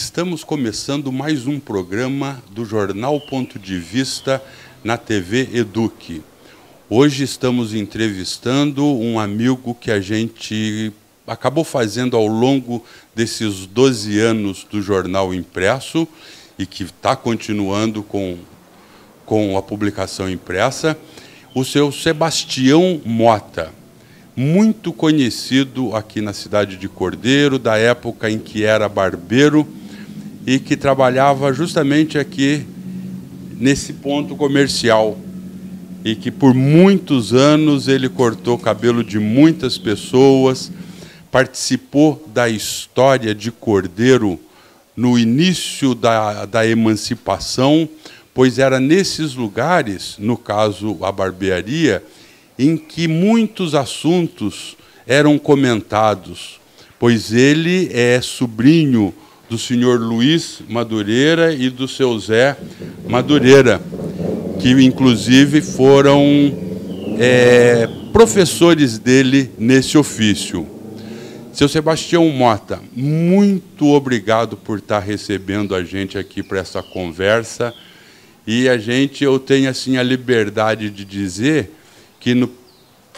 Estamos começando mais um programa do Jornal Ponto de Vista na TV Eduque. Hoje estamos entrevistando um amigo que a gente acabou fazendo ao longo desses 12 anos do jornal impresso e que está continuando com a publicação impressa, o seu Sebastião Mota, muito conhecido aqui na cidade de Cordeiro, da época em que era barbeiro e que trabalhava justamente aqui nesse ponto comercial e que por muitos anos ele cortou o cabelo de muitas pessoas, participou da história de Cordeiro no início da emancipação, pois era nesses lugares, no caso a barbearia, em que muitos assuntos eram comentados, pois ele é sobrinho do senhor Luiz Madureira e do seu Zé Madureira, que inclusive foram professores dele nesse ofício. Seu Sebastião Mota, muito obrigado por estar recebendo a gente aqui para essa conversa. E eu tenho assim a liberdade de dizer que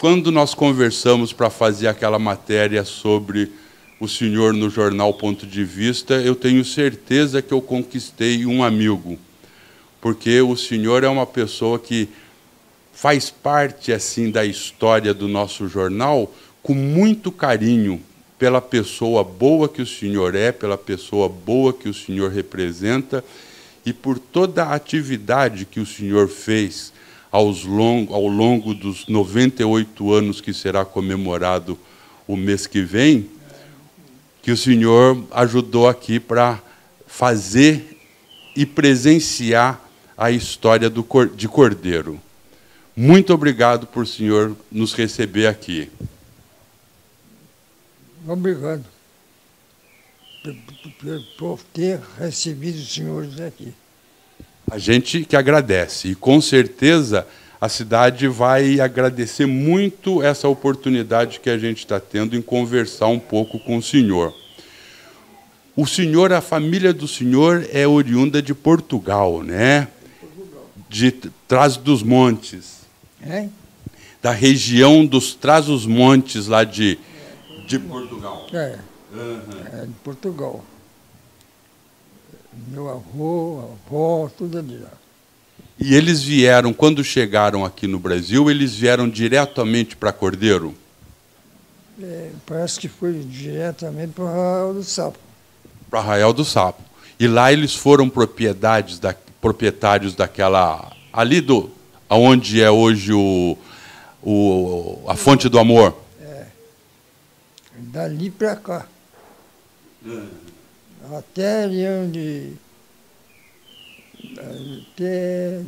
quando nós conversamos para fazer aquela matéria sobre o senhor no jornal Ponto de Vista, eu tenho certeza que eu conquistei um amigo, porque o senhor é uma pessoa que faz parte assim da história do nosso jornal com muito carinho pela pessoa boa que o senhor é, pela pessoa boa que o senhor representa e por toda a atividade que o senhor fez ao longo dos 98 anos que será comemorado o mês que vem, que o senhor ajudou aqui para fazer e presenciar a história de Cordeiro. Muito obrigado por o senhor nos receber aqui. Obrigado por ter recebido os senhores aqui. A gente que agradece, e com certeza a cidade vai agradecer muito essa oportunidade que a gente está tendo em conversar um pouco com o senhor. O senhor, a família do senhor é oriunda de Portugal, né? De Trás-os-Montes. É? Da região dos Trás-os-Montes, lá de Portugal. É, é de Portugal. Meu avô, avó, tudo ali lá. E eles vieram, quando chegaram aqui no Brasil, eles vieram diretamente para Cordeiro? Parece que foi diretamente para o Arraial do Sapo. Para Arraial do Sapo. E lá eles foram proprietários daquela... Ali onde é hoje a Fonte do Amor. Dali para cá. Até ali onde... Até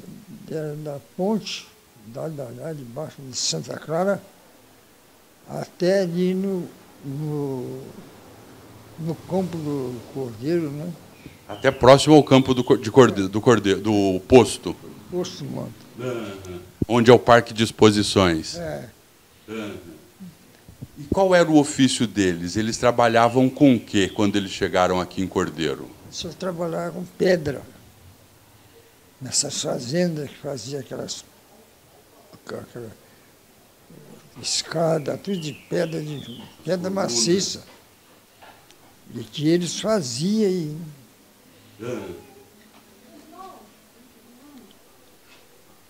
da ponte, lá debaixo de Santa Clara, até ali no campo do Cordeiro, né? Até próximo ao campo do Cordeiro, do posto. Posto Manto. Onde é o Parque de Exposições. E qual era o ofício deles? Eles trabalhavam com o quê quando eles chegaram aqui em Cordeiro? Só trabalhava com pedra. Nessas fazendas que fazia aquela escada, tudo de pedra maciça. E que eles faziam aí.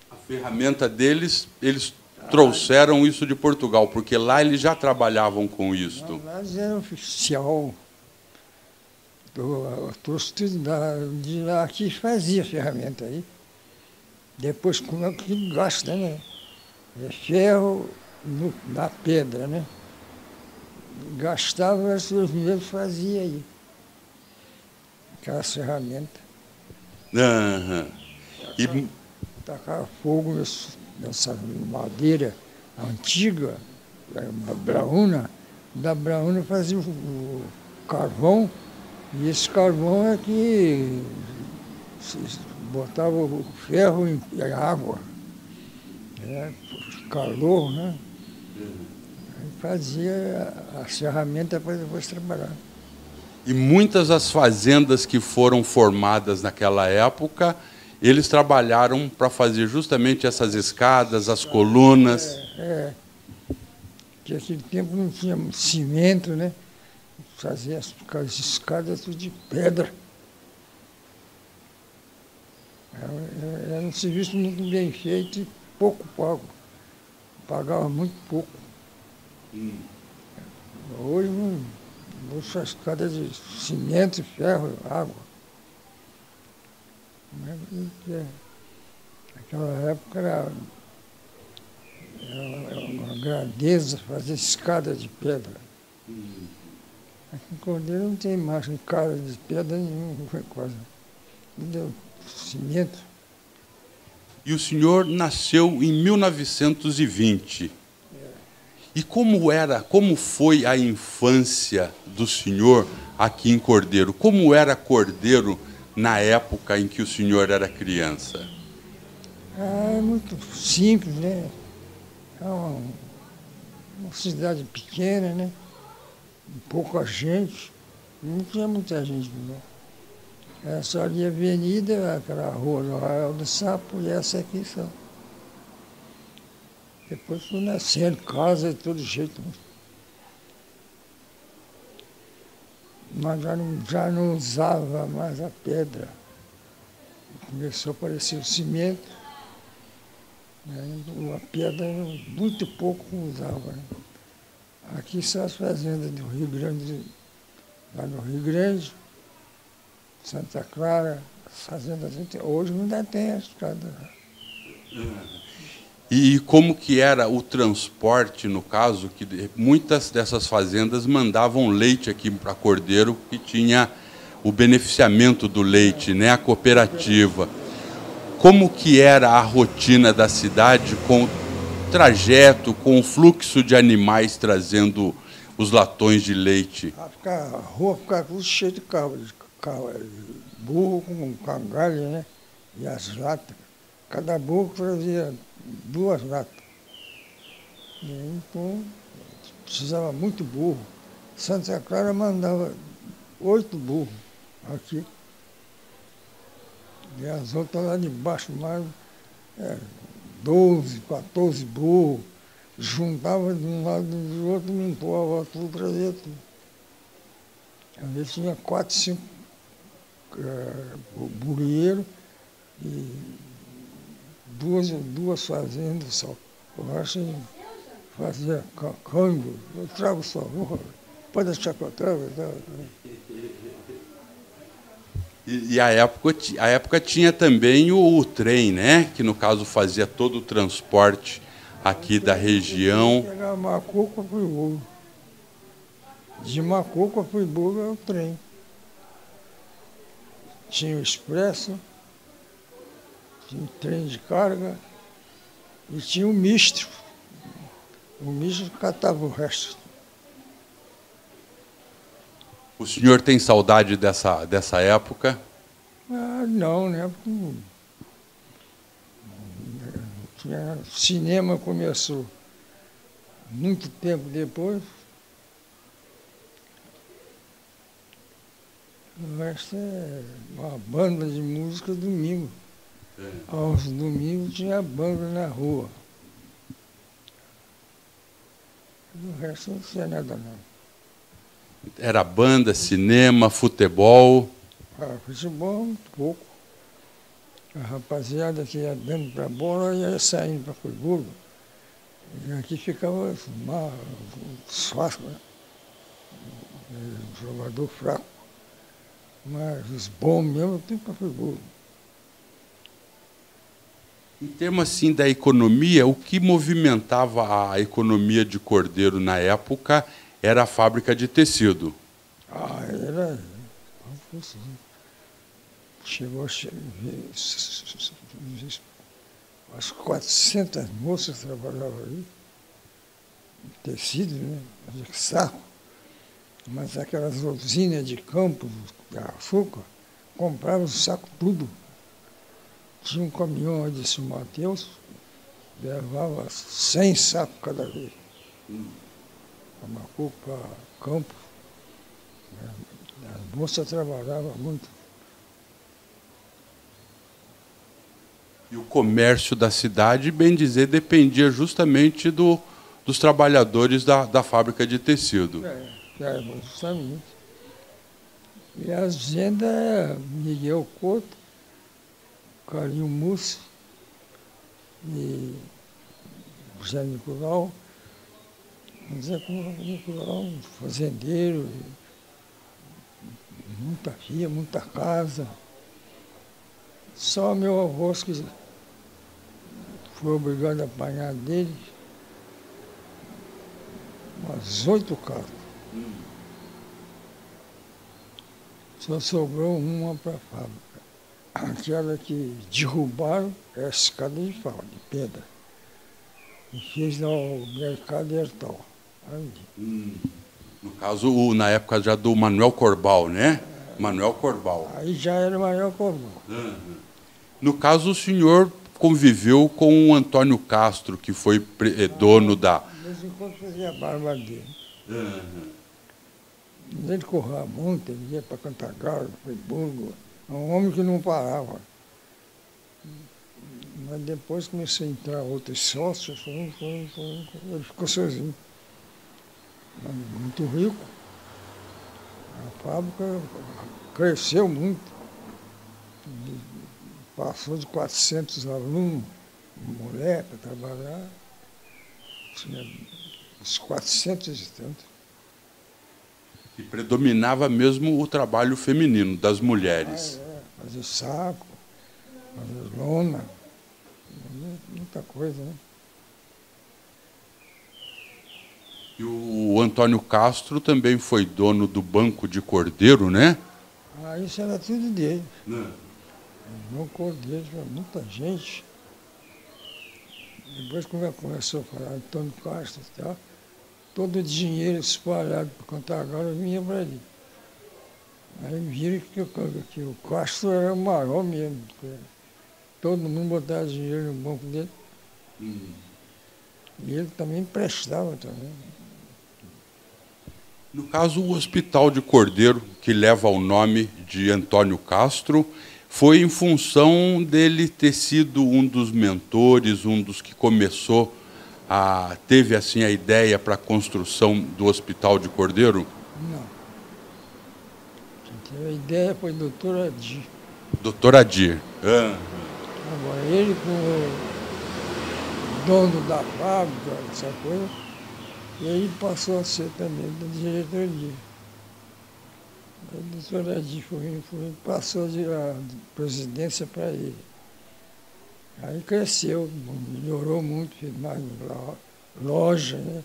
A ferramenta deles, eles trouxeram isso de Portugal, porque lá eles já trabalhavam com isto. Lá eles eram oficial. Trouxe tudo de lá que fazia ferramenta aí. Depois, como é que gasta, né? É ferro na pedra, né? Gastava, as suas mulheres faziam aí. Aquelas ferramentas. Tacava fogo nessa madeira antiga, uma braúna. Da braúna fazia o carvão. E esse carvão é que botava o ferro em água, calor, né? Aí fazia as ferramentas para depois trabalhar. E muitas das fazendas que foram formadas naquela época, eles trabalharam para fazer justamente essas escadas, as colunas. Porque naquele tempo não tinha cimento, né? Fazia as escadas tudo de pedra. Era um serviço muito bem feito e pouco pago. Pagava muito pouco. Hoje a escada de cimento, ferro, água. Naquela época era uma grandeza fazer escada de pedra. Aqui em Cordeiro não tem mais escada de pedra nenhuma, quase. Tudo cimento. E o senhor nasceu em 1920. E como foi a infância do senhor aqui em Cordeiro? Como era Cordeiro na época em que o senhor era criança? É muito simples, né? É uma cidade pequena, né? Pouca gente. Não tinha muita gente, não. Era só ali a avenida, aquela rua do Arraial do Sapo e essa aqui só. Depois foi nascendo casa de todo jeito. Mas já não usava mais a pedra. Começou a aparecer o cimento. Né? A pedra muito pouco usava. Né? Aqui são as fazendas do Rio Grande, lá no Rio Grande, Santa Clara, as fazendas. Hoje ainda tem a estrada. E como que era o transporte, no caso, que muitas dessas fazendas mandavam leite aqui para Cordeiro, que tinha o beneficiamento do leite, né, a cooperativa. Como que era a rotina da cidade com o trajeto, com o fluxo de animais trazendo os latões de leite? A rua ficava tudo cheia de carro, burro com cangalha, né? E as latas. Cada burro trazia 2 latas. Então, precisava muito burro. Santa Clara mandava 8 burros aqui. E as outras lá de baixo, mais 12, 14 burros. Juntava de um lado e do outro, não empurrava tudo, trazia tudo. Às vezes tinha 4, 5 burrieiros e duas fazendas só. O resto fazia câmbio. Eu trago sua roupa, pode deixar que eu trago. E a época tinha também o trem, né? Que no caso fazia todo o transporte aqui da região. Pegar Macuca para Friburgo. De Macuca para Friburgo é o trem. Tinha o expresso, tinha o trem de carga e tinha o misto. O misto catava o resto. O senhor tem saudade dessa época? Ah, não, né? Cinema começou muito tempo depois. O resto é uma banda de música domingo. Aos domingos tinha banda na rua. O resto não tinha nada, não. Era banda, cinema, futebol? Futebol, muito pouco. A rapaziada que ia dando para a bola ia saindo para Friburgo. E aqui ficava fácil, né? Jogador fraco. Mas os bons mesmo tem para Friburgo. Em termos assim da economia, o que movimentava a economia de Cordeiro na época era a fábrica de tecido. Era. Chegou a as 400 moças trabalhavam ali. Tecido, né? De saco. Mas aquelas usinas de campo, de açúcar, compravam o saco tudo. Tinha um caminhão de São Mateus, levava 100 sacos cada vez. Para Macuca, para Campo. A moça trabalhava muito. E o comércio da cidade, bem dizer, dependia justamente dos trabalhadores da fábrica de tecido. Justamente. E a agenda é Miguel Couto, Carlinho Mussi e José Nicolau. José Nicolau, fazendeiro, muita filha, muita casa. Só meu avô que foi obrigado a apanhar dele umas 8 cartas. Só sobrou uma para a fábrica. Aquela que derrubaram é a escada de pau, de pedra. E fez no mercado Hertal. No caso, na época já do Manuel Corbal, né? Manuel Corbal. Aí já era Manuel Corbal. No caso, o senhor conviveu com o Antônio Castro, que foi dono da... De vez em quando fazia a barba dele. Ele corria muito, ele ia para Cantagalo, Friburgo. É um homem que não parava. Mas depois começou a entrar outros sócios, ele ficou sozinho. Mas muito rico. A fábrica cresceu muito. Passou de 400 alunos, mulher para trabalhar. Tinha uns 400 e tantos. E predominava mesmo o trabalho feminino, das mulheres. Fazer saco, fazer lona, muita coisa, né? E o Antônio Castro também foi dono do Banco de Cordeiro, né? Ah, isso era tudo dele. No Cordeiro, muita gente. Depois, quando começou a falar Antônio Castro e tal, todo o dinheiro espalhado para Cantagalo vinha para ali. Aí viram que o Castro era o maior mesmo. Todo mundo botava dinheiro no banco dele. E ele também emprestava também. No caso, o Hospital de Cordeiro, que leva o nome de Antônio Castro, foi em função dele ter sido um dos mentores, um dos que teve assim a ideia para a construção do Hospital de Cordeiro? Não. Quem teve a ideia foi o doutor Adir. Doutor Adir. Agora, ele, como dono da fábrica, essa coisa, ele passou a ser também da diretoria. O doutor Adir passou a presidência para ele. Aí cresceu, melhorou muito, fez mais loja, né?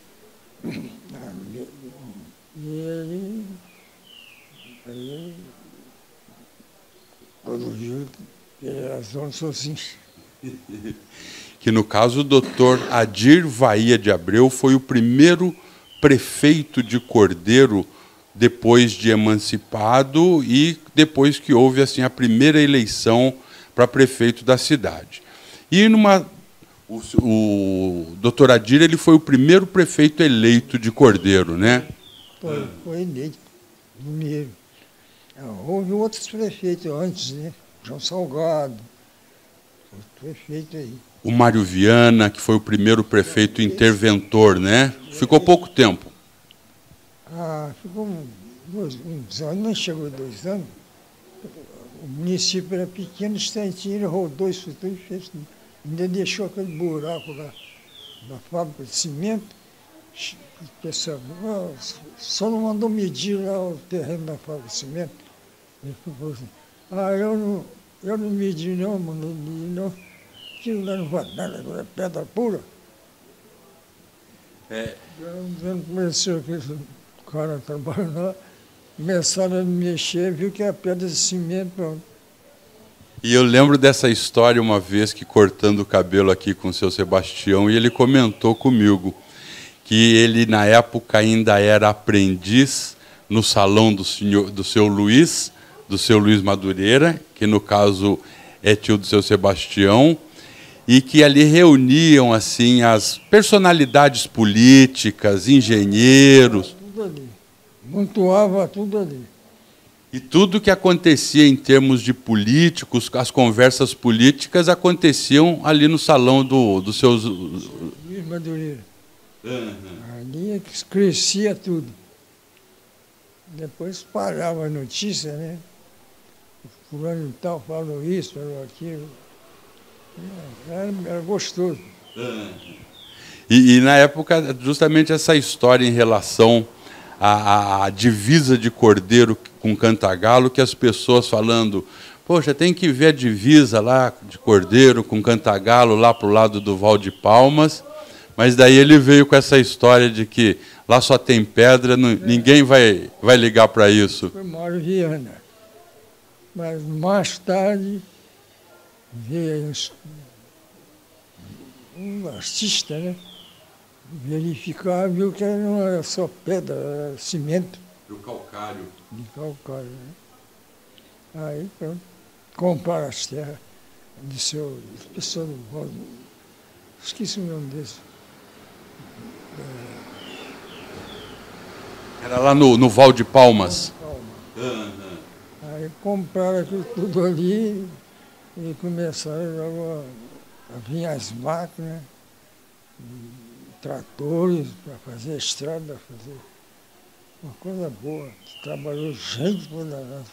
E aí produziu, ele era dono sozinho. Que no caso o doutor Adir Vaía de Abreu foi o primeiro prefeito de Cordeiro depois de emancipado e depois que houve assim a primeira eleição para prefeito da cidade. E o doutor Adir ele foi o primeiro prefeito eleito de Cordeiro, né? Foi eleito, primeiro. Houve outros prefeitos antes, né? João Salgado, prefeito aí. O Mário Viana, que foi o primeiro prefeito interventor, né? Ficou pouco tempo. Ficou uns anos, não chegou a 2 anos. O município era pequeno, instantinho, ele rodou isso tudo e fez. Ainda deixou aquele buraco lá da fábrica de cimento. O pessoal só não mandou medir lá o terreno da fábrica de cimento. Ele falou assim, eu não medi não, mandei medir não. Aquilo lá não vai nada, agora é pedra pura. Começou aquele cara trabalhando lá, começaram a mexer, viu que é pedra de cimento, pronto. E eu lembro dessa história uma vez que cortando o cabelo aqui com o seu Sebastião, e ele comentou comigo que ele na época ainda era aprendiz no salão do seu Luiz Madureira, que no caso é tio do seu Sebastião, e que ali reuniam assim as personalidades políticas, engenheiros. Tudo ali. Montuava tudo ali. E tudo que acontecia em termos de políticos, as conversas políticas aconteciam ali no salão dos seus... Luiz Madureira. Ali é que crescia tudo. Depois parava a notícia, né? Fulano e tal falou isso, falou aquilo. Era gostoso. E na época, justamente essa história em relação à divisa de Cordeiro com Cantagalo, que as pessoas falando, poxa, tem que ver a divisa lá de Cordeiro com Cantagalo lá para o lado do Val de Palmas, mas daí ele veio com essa história de que lá só tem pedra, ninguém vai ligar para isso. Foi Mário Viana. Mas mais tarde veio um artista, né? Verificar, viu que não era só pedra, era cimento. Do calcário. De calcário, né? Aí, pronto, compraram as terras de seu pessoal do... Esqueci o nome desse. Era lá no Val de Palmas. Aí compraram aquilo tudo ali e começaram logo a vir as máquinas, tratores para fazer a estrada, fazer uma coisa boa. Trabalhou gente por danado.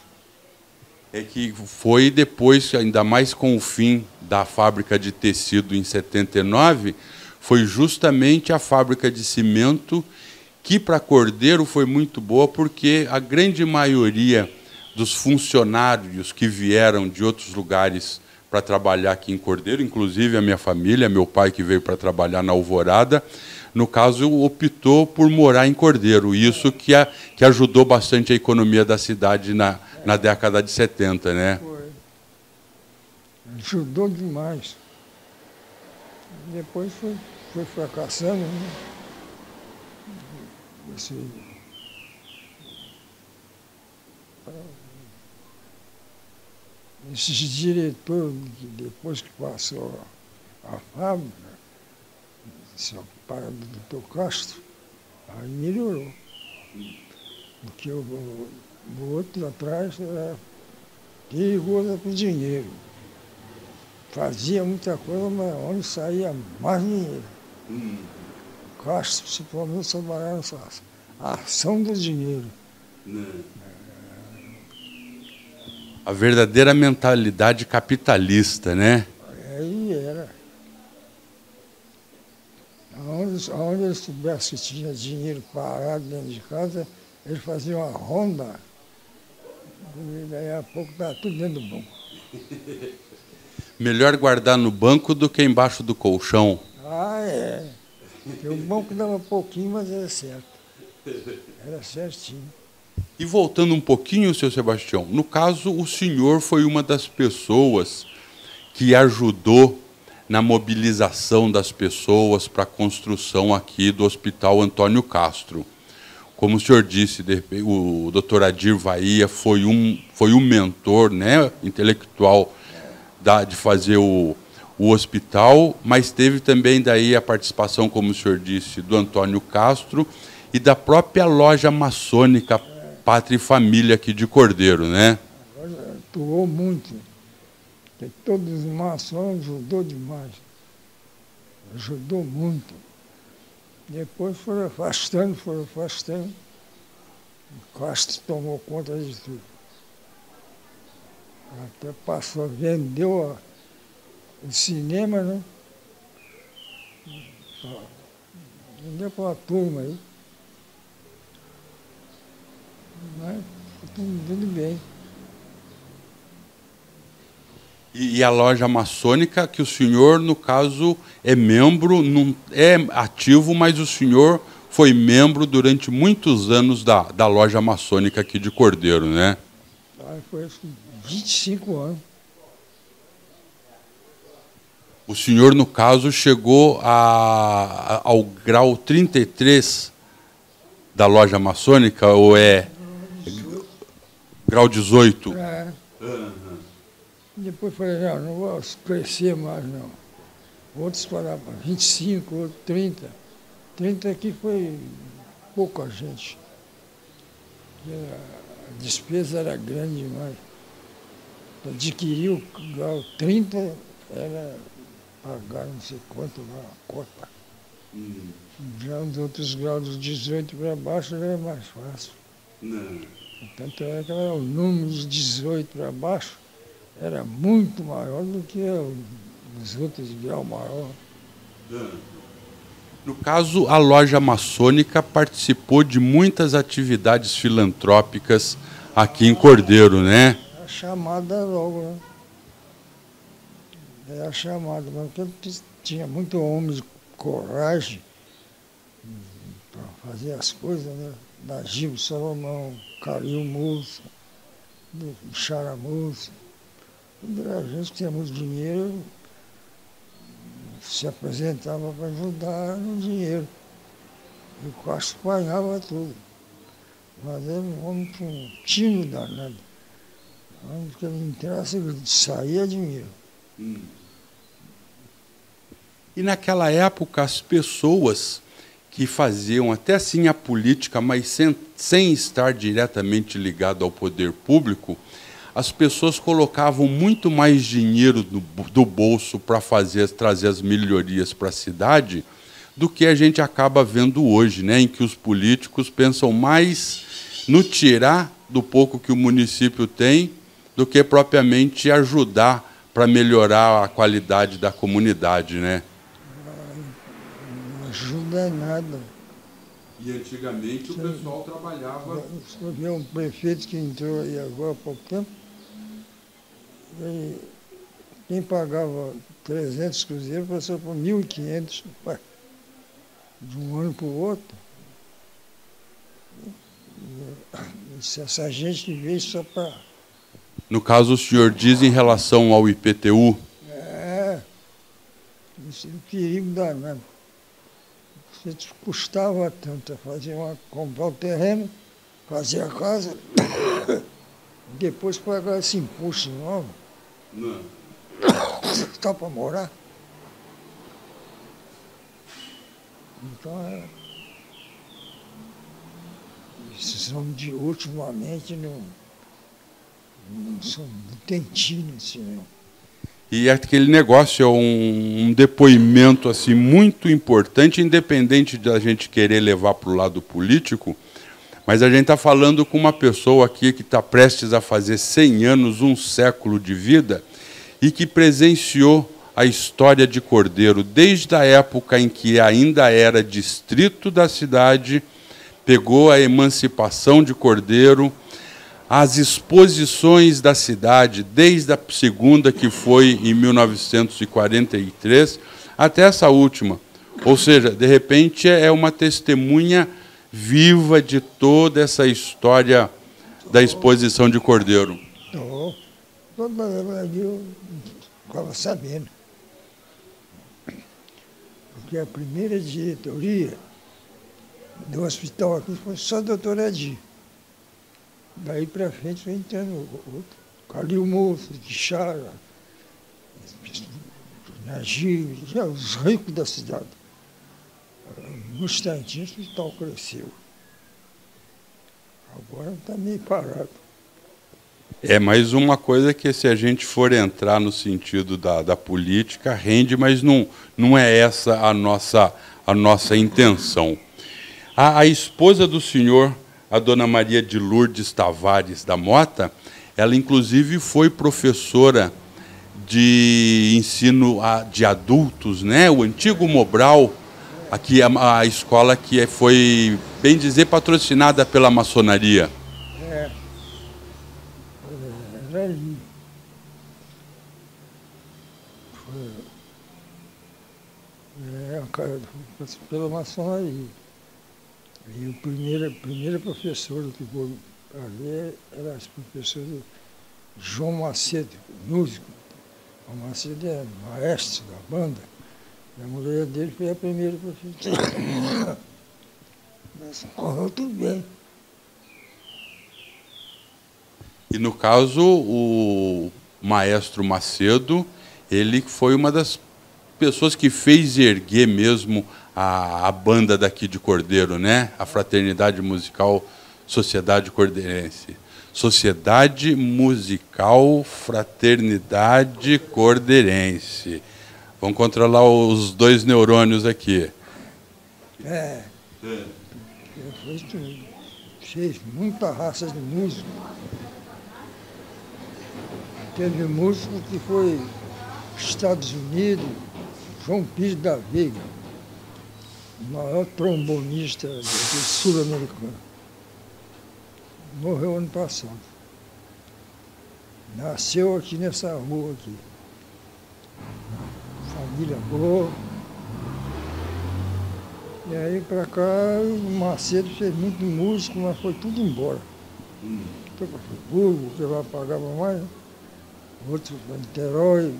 É que foi depois, ainda mais com o fim da fábrica de tecido em 79, foi justamente a fábrica de cimento que para Cordeiro foi muito boa, porque a grande maioria dos funcionários que vieram de outros lugares para trabalhar aqui em Cordeiro, inclusive a minha família, meu pai que veio para trabalhar na Alvorada, no caso optou por morar em Cordeiro, isso que ajudou bastante a economia da cidade na década de 70, né? Foi. Ajudou demais. Depois foi fracassando, né? Esses diretores, depois que passou a fábrica, se ocuparam do Dr. Castro, aí melhorou. Porque o outro atrás era perigoso para o dinheiro. Fazia muita coisa, mas onde saía mais dinheiro. Castro, principalmente, trabalhava a ação do dinheiro. A verdadeira mentalidade capitalista, né? Aí era. Onde eles soubessem que tinha dinheiro parado dentro de casa, eles faziam uma ronda. E daí a pouco estava tudo dentro do banco. Melhor guardar no banco do que embaixo do colchão. Ah, é. Porque o banco dava pouquinho, mas era certo. Era certinho. E voltando um pouquinho, seu Sebastião, no caso, o senhor foi uma das pessoas que ajudou na mobilização das pessoas para a construção aqui do Hospital Antônio Castro. Como o senhor disse, o doutor Adir Vaia foi um mentor, né, intelectual de fazer o hospital, mas teve também daí a participação, como o senhor disse, do Antônio Castro e da própria loja maçônica Pátria e Família aqui de Cordeiro, né? Atuou muito. Porque todos os maçons ajudou demais. Ajudou muito. Depois foram afastando. O Castro tomou conta de tudo. Até passou, vendeu o cinema, né? Vendeu para uma turma aí. Mas tudo bem. E a loja maçônica, que o senhor, no caso, é membro, não é ativo, mas o senhor foi membro durante muitos anos da loja maçônica aqui de Cordeiro, né? Foi 25 anos. O senhor, no caso, chegou ao grau 33 da loja maçônica, ou é grau 18? É. Depois falei, não vou crescer mais, não. Outros falavam 25, outros 30. 30 aqui foi pouca gente. A despesa era grande demais. Para adquirir o grau 30 era pagar não sei quanto lá, a cota. Já os outros graus dos 18 para baixo era mais fácil. Não. Tanto é que o número de 18 para baixo era muito maior do que os outros de grau maior. No caso, a loja maçônica participou de muitas atividades filantrópicas aqui em Cordeiro, né? A chamada logo, né? É a chamada, porque tinha muito homem de coragem para fazer as coisas, né? Da Gil Salomão, Calil Moça, Charamoça. A gente que tinha muito dinheiro se apresentava para ajudar no dinheiro. E o Castro pagava tudo. Mas era um homem com um tino danado. Onde que ele entrasse, saía dinheiro. E naquela época as pessoas que faziam até assim a política, mas sem estar diretamente ligado ao poder público, as pessoas colocavam muito mais dinheiro do bolso para trazer as melhorias para a cidade do que a gente acaba vendo hoje, né, em que os políticos pensam mais no tirar do pouco que o município tem do que propriamente ajudar para melhorar a qualidade da comunidade, né? Não ajuda nada. E antigamente o pessoal trabalhava... Só vi um prefeito que entrou aí agora há pouco tempo, e quem pagava 300 cruzeiros passou por 1.500 de um ano para o outro. E essa gente que veio só para... No caso, o senhor diz em relação ao IPTU? Isso é um perigo danado. Você custava tanto comprar o terreno, fazer a casa, depois pagar esse imposto novo. Não. Está para morar. Então, esses homens de ultimamente não tem tino assim, não. E aquele negócio é um depoimento assim muito importante, independente da gente querer levar para o lado político, mas a gente está falando com uma pessoa aqui que está prestes a fazer 100 anos, um século de vida, e que presenciou a história de Cordeiro desde a época em que ainda era distrito da cidade, pegou a emancipação de Cordeiro, as exposições da cidade, desde a segunda, que foi em 1943, até essa última. Ou seja, de repente, é uma testemunha viva de toda essa história da exposição de Cordeiro. Toda eu ficava sabendo. Porque a primeira diretoria do hospital aqui foi só a doutora Adi. Daí para frente foi entrando outro. Calil Moço, de Chara, Nagir, já os ricos da cidade. No instantinho o hospital cresceu. Agora está meio parado. É mais uma coisa que, se a gente for entrar no sentido da política, rende, mas não é essa a nossa intenção. A esposa do senhor, a dona Maria de Lourdes Tavares da Mota, ela inclusive foi professora de ensino de adultos, né? O antigo Mobral, aqui a escola que foi, bem dizer, patrocinada pela maçonaria. Era ali. Pela maçonaria. E o primeiro professor que foi ali era o professor João Macedo, músico. O Macedo é maestro da banda. E a mulher dele foi a primeira professora. Mas correu tudo bem. E, no caso, o maestro Macedo, ele foi uma das pessoas que fez erguer mesmo a banda daqui de Cordeiro, né? A Fraternidade Musical Sociedade Cordeirense. Sociedade Musical Fraternidade Cordeirense. Vamos controlar os dois neurônios aqui. Fez muita raça de músico. Teve músico que foi Estados Unidos, João Pires da Veiga, o maior trombonista do sul-americano. Morreu ano passado. Nasceu aqui nessa rua aqui. Família boa. E aí para cá o Macedo fez muito músico, mas foi tudo embora. Foi para Friburgo, que lá pagava mais, outro para Niterói.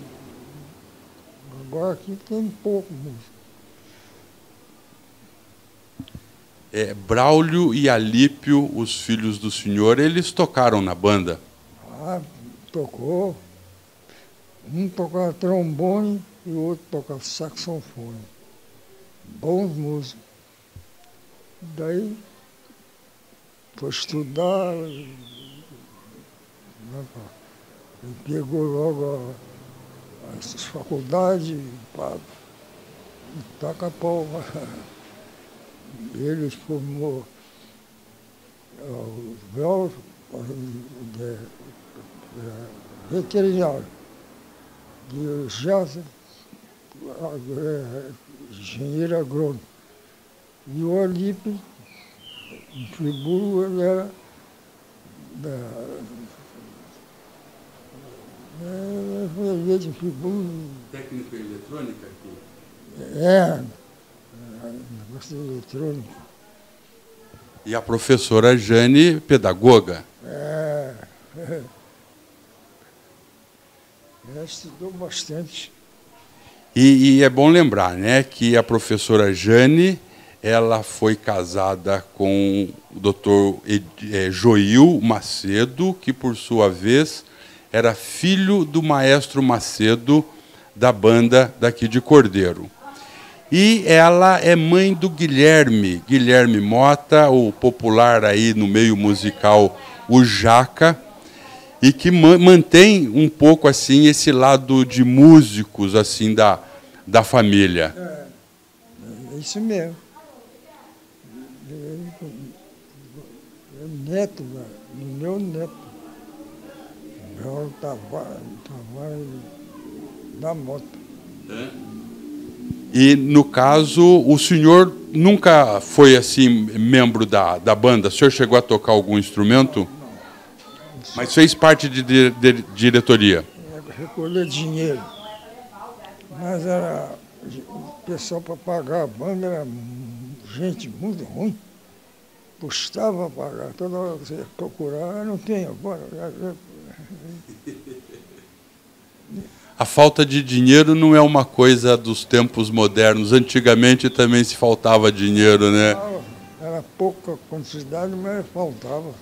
Agora aqui tem pouco músico. Braulio e Alípio, os filhos do senhor, eles tocaram na banda? Ah, tocou. Um tocava trombone e o outro tocava saxofone. Bons músicos. Daí foi estudar, ele pegou logo as faculdades, taca pau. Ele formou o véu veterinário, de Jasa, engenheiro agrônomo. E o Alípio, em Friburgo, ele era de Friburgo. Técnico em eletrônica aqui? Negócio eletrônico. E a professora Jane, pedagoga? Ela estudou bastante. E é bom lembrar, né, que a professora Jane, ela foi casada com o doutor Joil Macedo, que, por sua vez, era filho do maestro Macedo, da banda daqui de Cordeiro. E ela é mãe do Guilherme Mota, o popular aí no meio musical, o Jaca, e que mantém um pouco assim esse lado de músicos assim da família. É isso mesmo. É neto, meu neto. Braulio Tavares da Mota. E, no caso, o senhor nunca foi assim membro da banda? O senhor chegou a tocar algum instrumento? Não. Mas fez parte de diretoria? Recolher dinheiro. Mas era o pessoal para pagar a banda era gente muito ruim. Custava pagar. Toda hora você ia procurar, não tem agora. A falta de dinheiro não é uma coisa dos tempos modernos. Antigamente também se faltava dinheiro, né? Era pouca quantidade, mas faltava.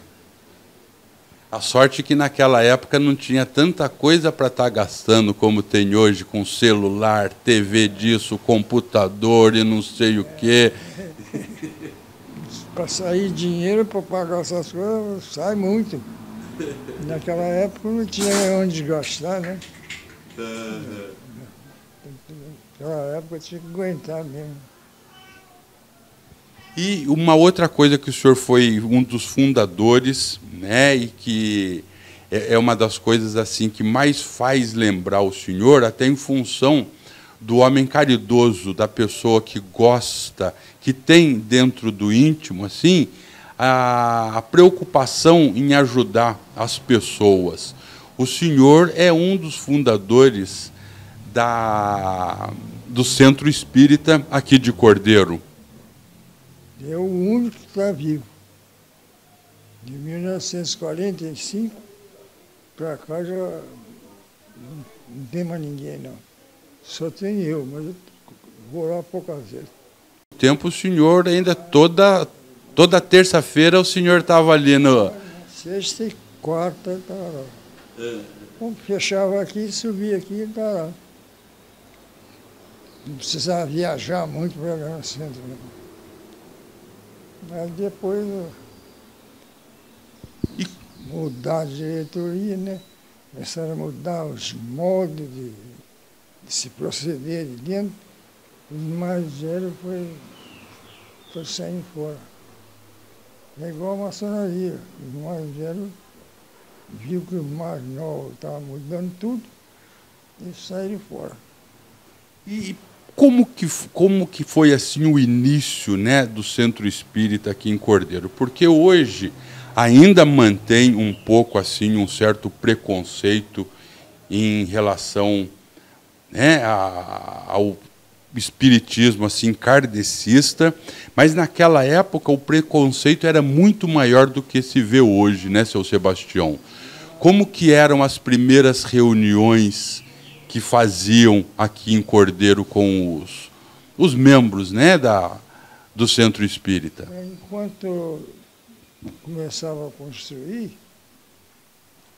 A sorte é que naquela época não tinha tanta coisa para estar gastando como tem hoje, com celular, TV disso, computador e não sei o quê. Para sair dinheiro para pagar essas coisas, sai muito. Naquela época não tinha onde gastar, né? Naquela época tinha que aguentar mesmo. E uma outra coisa que o senhor foi um dos fundadores, né, e que é uma das coisas assim que mais faz lembrar o senhor, até em função do homem caridoso, da pessoa que gosta, que tem dentro do íntimo assim a preocupação em ajudar as pessoas. O senhor é um dos fundadores do Centro Espírita aqui de Cordeiro. É o único que está vivo. De 1945 para cá já não tem mais ninguém, não. Só tem eu, mas eu vou lá poucas vezes. No tempo o senhor ainda toda terça-feira o senhor estava ali no... Sexta e quarta estava lá. Quando fechava aqui, subia aqui e estava lá. Não precisava viajar muito para lá no centro, não. Mas depois... mudar a diretoria, né? Começaram a mudar os modos de se proceder de dentro. Os mais velhos foi saindo fora. É igual a maçonaria. Os mais velhos viu que os mais novos estavam mudando tudo e saíram fora. E como que foi assim o início, né, do Centro Espírita aqui em Cordeiro? Porque hoje ainda mantém um pouco assim um certo preconceito em relação, né, ao espiritismo assim kardecista, mas naquela época o preconceito era muito maior do que se vê hoje, né, seu Sebastião? Como que eram as primeiras reuniões que faziam aqui em Cordeiro com os membros, né, do Centro Espírita? Enquanto começava a construir,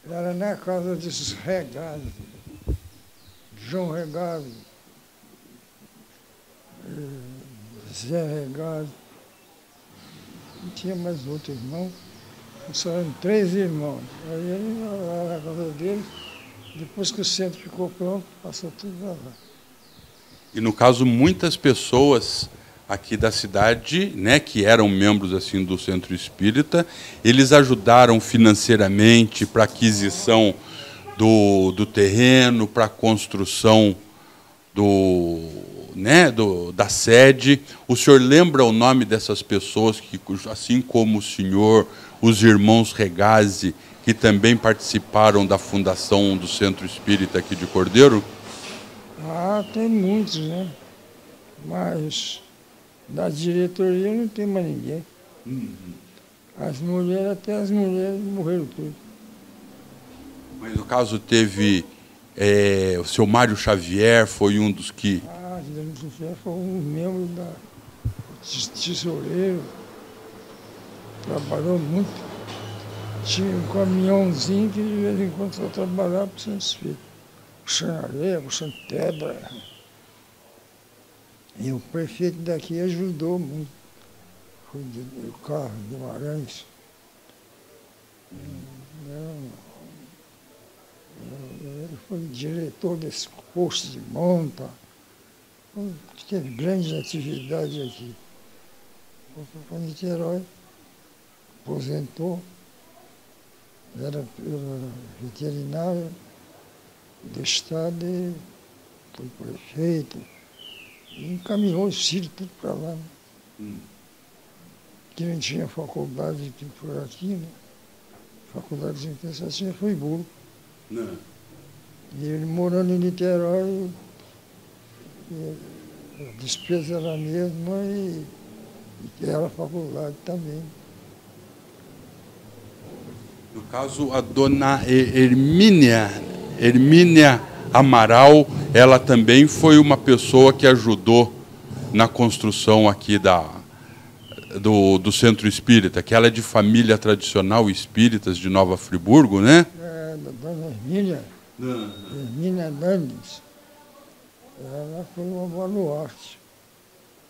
era na casa desses regados, João Regado, Zé Regado, e tinha mais outro irmão, só eram 3 irmãos. Aí ele lá na casa deles, depois que o centro ficou pronto, passou tudo para lá. E no caso, muitas pessoas aqui da cidade, né, que eram membros assim do Centro Espírita, eles ajudaram financeiramente para a aquisição do terreno, para a construção da sede. O senhor lembra o nome dessas pessoas que, assim como o senhor, os irmãos Regazzi, que também participaram da fundação do Centro Espírita aqui de Cordeiro? Ah, tem muitos, né? Mas da diretoria não tem mais ninguém. As mulheres, até as mulheres morreram tudo. Mas no caso teve o seu Mário Xavier, foi um dos que... Ah, foi um membro da tesoureiro, trabalhou muito. Tinha um caminhãozinho que de vez em quando só trabalhava para o Centro Espírita. Puxando areia, puxando pedra. E o prefeito daqui ajudou muito. Foi o Carlos Guimarães. Ele foi diretor desse posto de monta. Teve grande atividade aqui. Foi para Niterói, aposentou, era veterinário do estado e foi prefeito. E encaminhou os filhos tudo para lá. Né? Que não tinha faculdade aqui por aqui, né? Faculdade de intensa tinha foi burro. Não. E ele morando em Niterói, a despesa era a mesma e era a faculdade também. No caso, a dona Hermínia Amaral, ela também foi uma pessoa que ajudou na construção aqui do Centro Espírita, que ela é de família tradicional espíritas de Nova Friburgo, né? É, da dona Hermínia. Hermínia Dandes. Ela foi uma baluarte.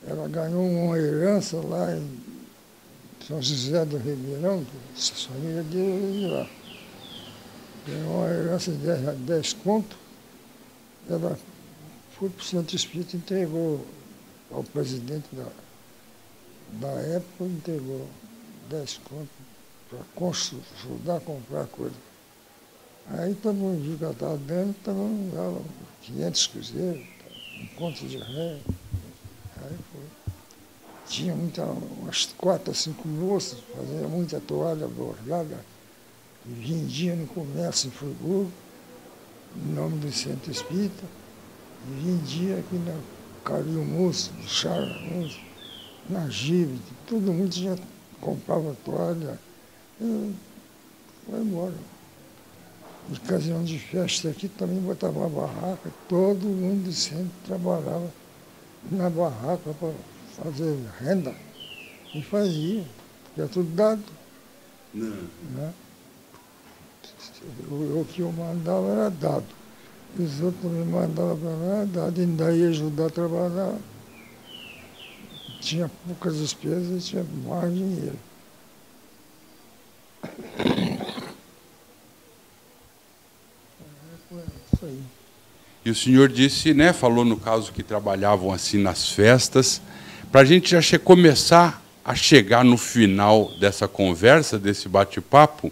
Ela ganhou uma herança lá em São José do Ribeirão, que a família dele é de lá. Ganhou uma herança de 10 contos. Ela foi para o Centro Espírita e entregou ao presidente da época, entregou 10 contos para ajudar a comprar coisa. Aí todo mundo viu que ela estava dando, todo mundo dava 500 cruzeiros, um conto de ré. Aí foi. Tinha umas 4 ou 5 moças, fazia muita toalha bordada, e vendia no comércio em Friburgo, em nome do Centro Espírita, e vendia aqui na Cario Moço, no Charla Moço, na Gibe, todo mundo já comprava toalha. Foi embora. Em ocasião de festa aqui também botava uma barraca, todo mundo sempre trabalhava na barraca para fazer renda. E fazia, porque é tudo dado. Não. Né? O que eu mandava era dado. Os outros me mandavam para lá, era dado. Ainda ia ajudar a trabalhar. Tinha poucas despesas e tinha mais dinheiro. E o senhor disse, né, falou no caso que trabalhavam assim nas festas. Para a gente já começar a chegar no final dessa conversa, desse bate-papo,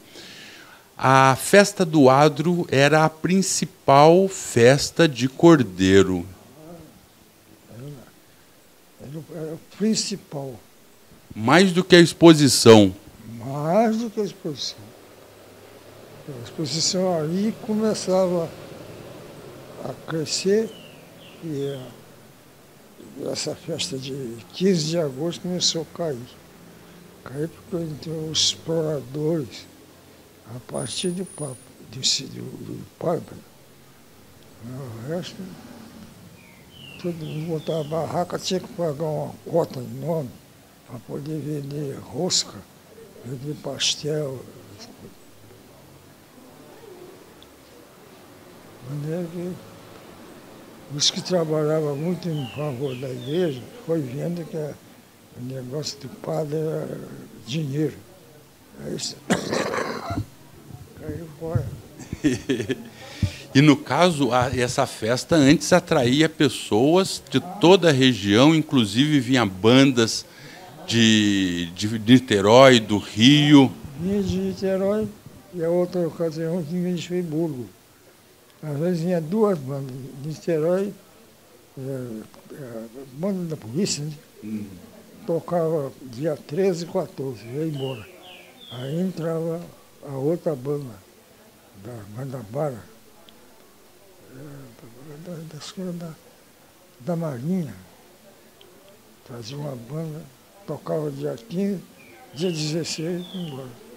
a festa do adro era a principal festa de Cordeiro. Era o principal. Mais do que a exposição. Mais do que a exposição. A exposição ali começava a crescer e essa festa de 15 de agosto começou a cair. Cair porque entrou os exploradores a partir do Papa. O resto, todo mundo botava a barraca, tinha que pagar uma cota enorme para poder vender rosca, vender pastel. Maneira que os que trabalhavam muito em favor da igreja foi vendo que o negócio do padre era dinheiro. Aí isso caiu fora. E no caso, essa festa antes atraía pessoas de toda a região, inclusive vinha bandas de Niterói, do Rio. Vinha de Niterói e a outra ocasião vinha de Friburgo. Às vezes vinha duas bandas, de Niterói, a banda da polícia, né? Tocava dia 13 e 14, ia embora. Aí entrava a outra banda, da Guanabara, das coisas da Marinha. Trazia uma banda, tocava dia 15, dia 16 e ia embora.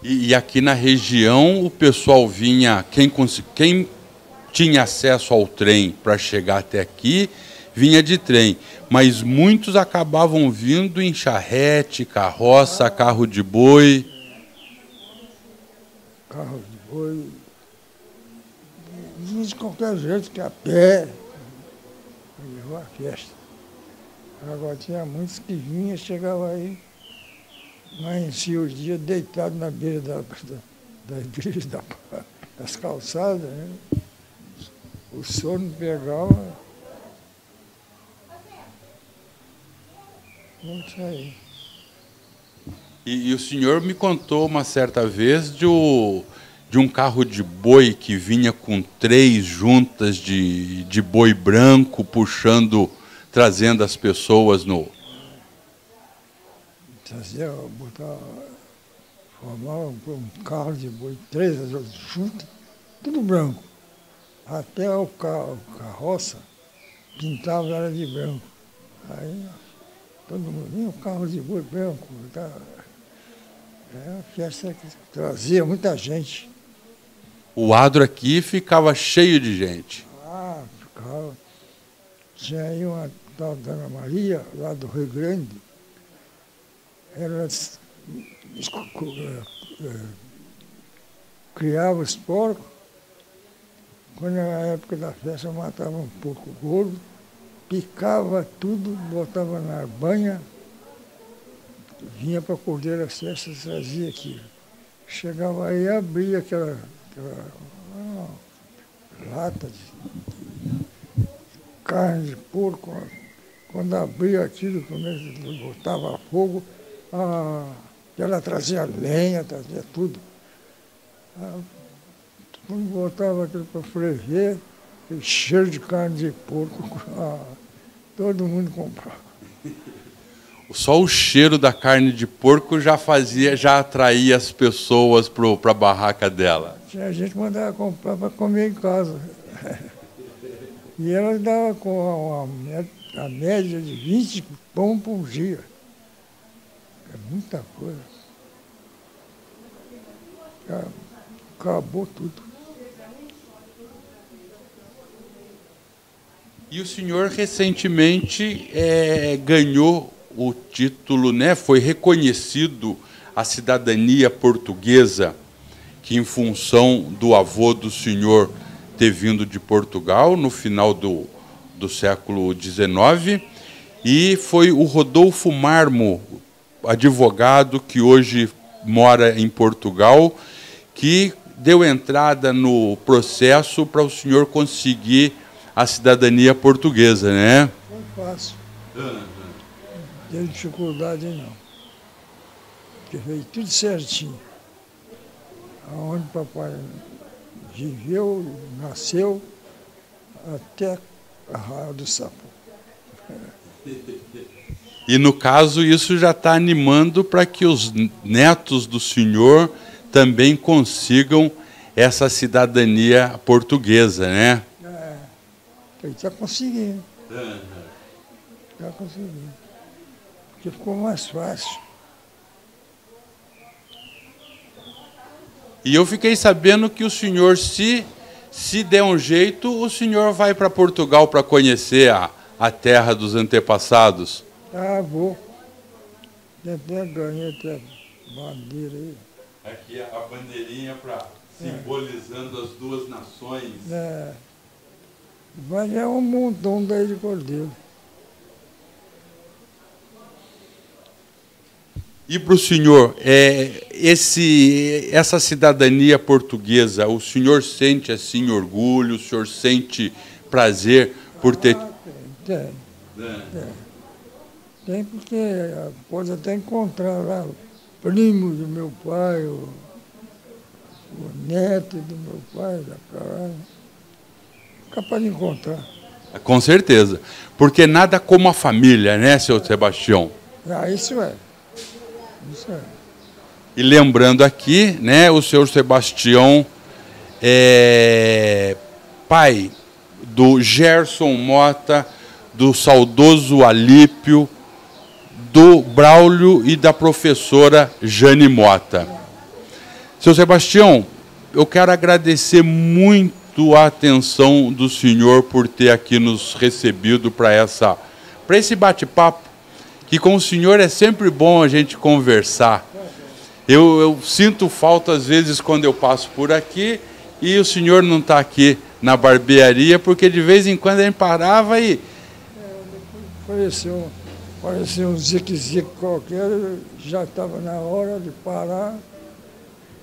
E aqui na região o pessoal vinha, quem tinha acesso ao trem para chegar até aqui, vinha de trem. Mas muitos acabavam vindo em charrete, carroça, carro de boi. Carro de boi, de qualquer jeito, que a pé, levou a festa. Agora tinha muitos que vinham, chegavam aí, amanhecia o dia deitado na beira das calçadas, né? O sono pegava, não saía. E o senhor me contou uma certa vez de um carro de boi que vinha com 3 juntas de boi branco puxando, trazendo as pessoas no... Trazia, formava um carro de boi, 3 juntas, tudo branco. Até o carroça pintava ela de branco. Aí todo mundo vinha, um carro de boi branco. Tá? É uma festa que trazia muita gente. O adro aqui ficava cheio de gente. Ah, ficava. Tinha aí uma tal Dona Maria, lá do Rio Grande. Ela criava os porcos. Quando na época da festa matava um porco gordo, picava tudo, botava na banha, vinha para Cordeiro as festas, trazia aquilo. Chegava aí e abria aquela lata de carne de porco. Quando abria aquilo, quando botava fogo, ela trazia lenha, trazia tudo. Quando botava aquilo para ferver, aquele cheiro de carne de porco, todo mundo comprava. Só o cheiro da carne de porco já atraía as pessoas para a barraca dela. Tinha gente que mandava comprar para comer em casa. E ela dava com a média de 20 pão por dia. É muita coisa. Acabou tudo. E o senhor recentemente ganhou o título, né? Foi reconhecido a cidadania portuguesa, que em função do avô do senhor ter vindo de Portugal no final do século XIX, e foi o Rodolfo Marmo, advogado que hoje mora em Portugal, que deu entrada no processo para o senhor conseguir a cidadania portuguesa, né? Foi fácil. Não tem dificuldade, não. Porque veio tudo certinho. Aonde o papai viveu, nasceu, até a Arraial do Sapo. E, no caso, isso já está animando para que os netos do senhor também consigam essa cidadania portuguesa, né? Ele está conseguindo. Está conseguindo. Porque ficou mais fácil. E eu fiquei sabendo que o senhor, se der um jeito, o senhor vai para Portugal para conhecer a terra dos antepassados. Ah, vou. Até ganhei até bandeira aí. Aqui a bandeirinha simbolizando as duas nações. Mas é um montão daí de cordeiro. E para o senhor, essa cidadania portuguesa, o senhor sente assim orgulho, o senhor sente prazer por ter... Tem porque pode até encontrar lá o primo do meu pai, o neto do meu pai, capaz de encontrar. Com certeza, porque nada como a família, né, seu Sebastião? Isso é. Isso é. E lembrando aqui, né, o senhor Sebastião é pai do Gerson Mota, do saudoso Alípio, do Braulio e da professora Jane Mota. Seu Sebastião, eu quero agradecer muito a atenção do senhor por ter aqui nos recebido para esse bate-papo, que com o senhor é sempre bom a gente conversar. Eu sinto falta, às vezes, quando eu passo por aqui e o senhor não está aqui na barbearia, porque de vez em quando a gente parava e... Parecia um zique-zique qualquer, já estava na hora de parar.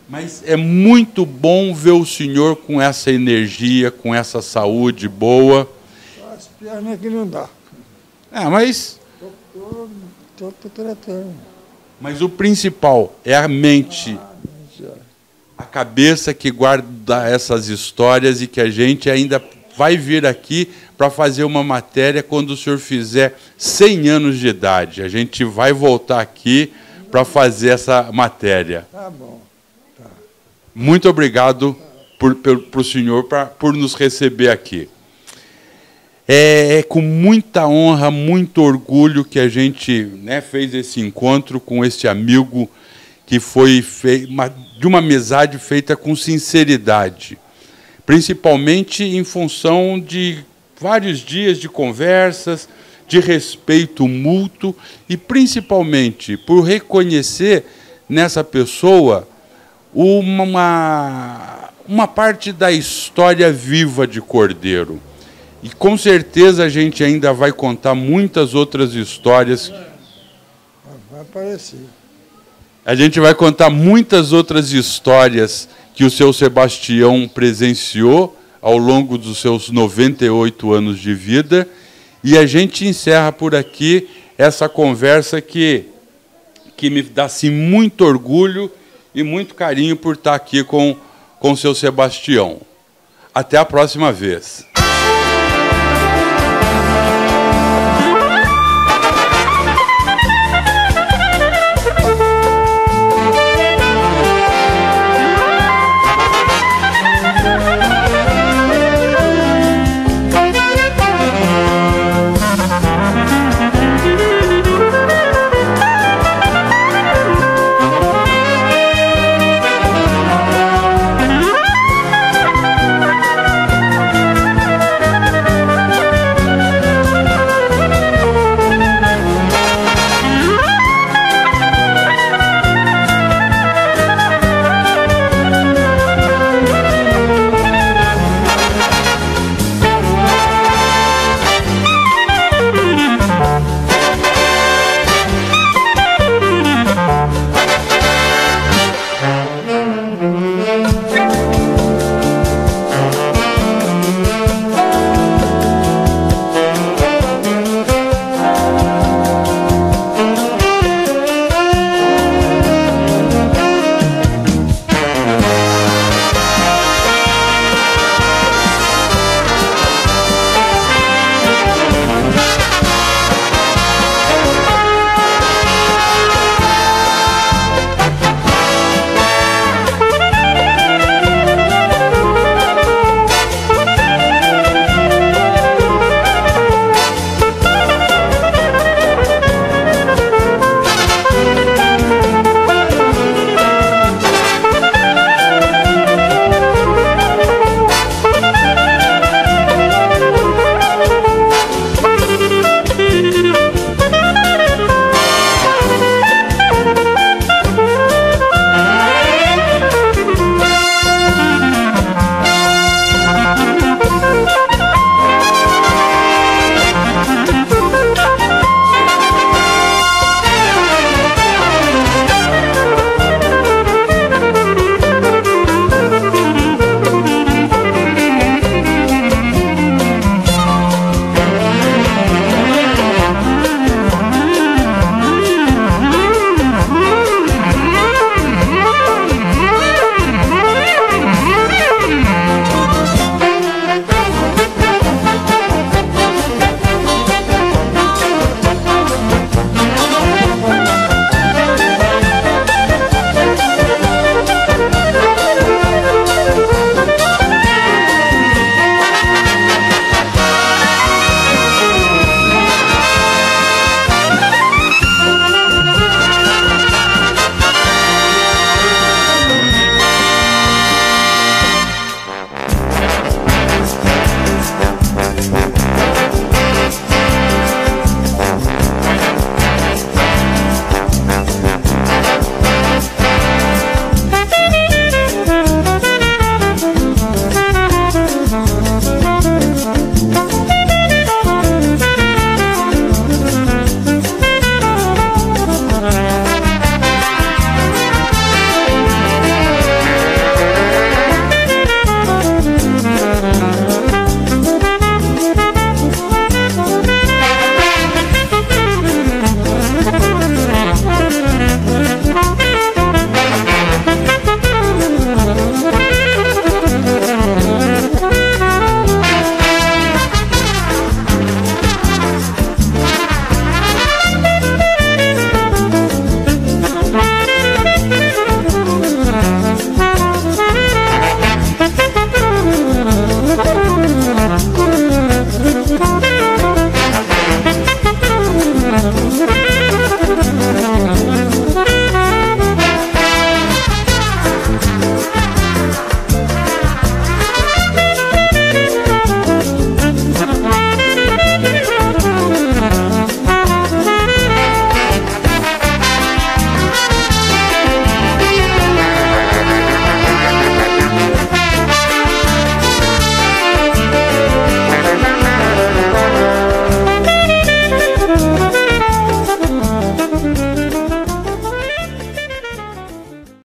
Mas é muito bom ver o senhor com essa energia, com essa saúde boa. As pernas que não dá. Mas... Estou tratando. Mas o principal é a mente, a cabeça que guarda essas histórias e que a gente ainda vai vir aqui para fazer uma matéria quando o senhor fizer 100 anos de idade. A gente vai voltar aqui para fazer essa matéria. Tá bom. Tá. Muito obrigado para o senhor por nos receber aqui. É com muita honra, muito orgulho que a gente, né, fez esse encontro com este amigo que foi de uma amizade feita com sinceridade, principalmente em função de vários dias de conversas, de respeito mútuo e principalmente por reconhecer nessa pessoa uma parte da história viva de Cordeiro. E com certeza a gente ainda vai contar muitas outras histórias. Vai aparecer. A gente vai contar muitas outras histórias que o seu Sebastião presenciou ao longo dos seus 98 anos de vida. E a gente encerra por aqui essa conversa que me dá assim, muito orgulho e muito carinho por estar aqui com o seu Sebastião. Até a próxima vez.